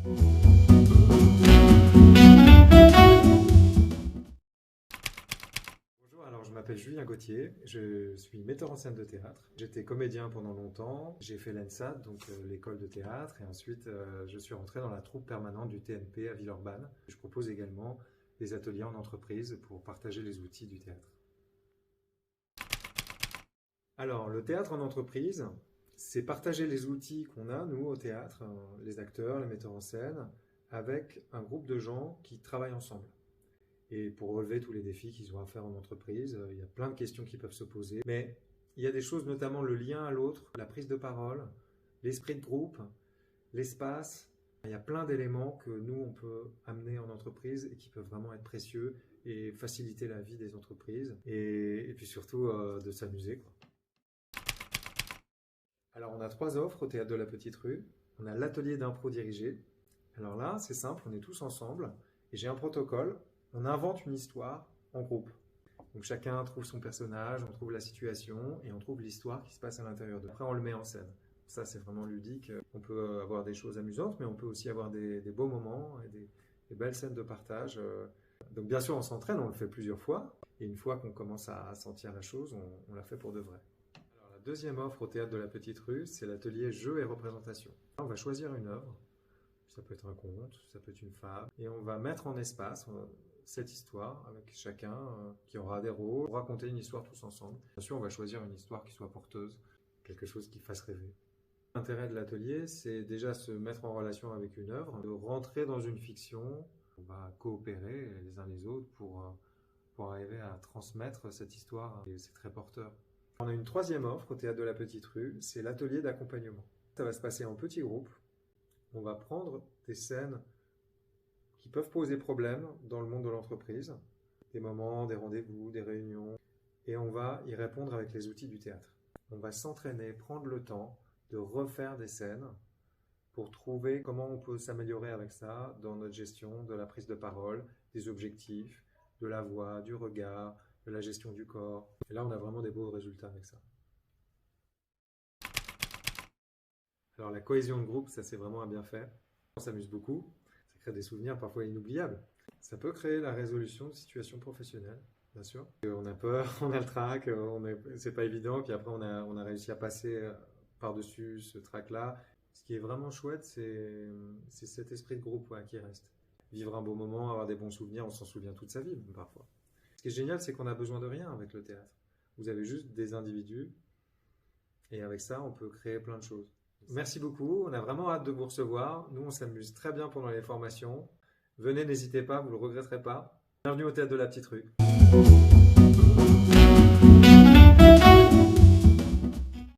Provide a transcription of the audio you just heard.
Bonjour, alors je m'appelle Julien Gauthier, je suis metteur en scène de théâtre. J'étais comédien pendant longtemps, j'ai fait l'ENSAT, donc l'école de théâtre, et ensuite je suis rentré dans la troupe permanente du TNP à Villeurbanne. Je propose également des ateliers en entreprise pour partager les outils du théâtre. Alors, le théâtre en entreprise, c'est partager les outils qu'on a, nous, au théâtre, les acteurs, les metteurs en scène, avec un groupe de gens qui travaillent ensemble. Et pour relever tous les défis qu'ils ont à faire en entreprise, il y a plein de questions qui peuvent se poser. Mais il y a des choses, notamment le lien à l'autre, la prise de parole, l'esprit de groupe, l'espace. Il y a plein d'éléments que nous, on peut amener en entreprise et qui peuvent vraiment être précieux et faciliter la vie des entreprises. Et puis surtout, de s'amuser, quoi. Alors, on a 3 offres au Théâtre de la Petite Rue. On a l'atelier d'impro dirigé. Alors là, c'est simple, on est tous ensemble et j'ai un protocole. On invente une histoire en groupe. Donc chacun trouve son personnage, on trouve la situation et on trouve l'histoire qui se passe à l'intérieur d'eux. Après, on le met en scène. Ça, c'est vraiment ludique. On peut avoir des choses amusantes, mais on peut aussi avoir des beaux moments et des belles scènes de partage. Donc bien sûr, on s'entraîne, on le fait plusieurs fois. Et une fois qu'on commence à sentir la chose, on la fait pour de vrai. Alors, la deuxième offre au Théâtre de la Petite Rue, c'est l'atelier jeux et représentation. On va choisir une œuvre. Ça peut être un conte, ça peut être une fable. Et on va mettre en espace cette histoire avec chacun qui aura des rôles pour raconter une histoire tous ensemble. Bien sûr, on va choisir une histoire qui soit porteuse, quelque chose qui fasse rêver. L'intérêt de l'atelier, c'est déjà se mettre en relation avec une œuvre, de rentrer dans une fiction. On va coopérer les uns les autres pour arriver à transmettre cette histoire. Et c'est très porteur. On a une troisième offre au Théâtre de la Petite Rue, c'est l'atelier d'accompagnement. Ça va se passer en petits groupes. On va prendre des scènes qui peuvent poser problème dans le monde de l'entreprise, des moments, des rendez-vous, des réunions, et on va y répondre avec les outils du théâtre. On va s'entraîner, prendre le temps de refaire des scènes pour trouver comment on peut s'améliorer avec ça dans notre gestion de la prise de parole, des objectifs, de la voix, du regard, de la gestion du corps. Et là, on a vraiment des beaux résultats avec ça. Alors la cohésion de groupe, ça c'est vraiment un bienfait. On s'amuse beaucoup, ça crée des souvenirs parfois inoubliables. Ça peut créer la résolution de situations professionnelles, bien sûr. On a peur, on a le trac, c'est pas évident, puis après on a réussi à passer par-dessus ce trac-là. Ce qui est vraiment chouette, c'est cet esprit de groupe qui reste. Vivre un beau moment, avoir des bons souvenirs, on s'en souvient toute sa vie, même parfois. Ce qui est génial, c'est qu'on n'a besoin de rien avec le théâtre. Vous avez juste des individus, et avec ça, on peut créer plein de choses. Merci beaucoup, on a vraiment hâte de vous recevoir. Nous, on s'amuse très bien pendant les formations. Venez, n'hésitez pas, vous ne le regretterez pas. Bienvenue au Théâtre de la Petite Rue.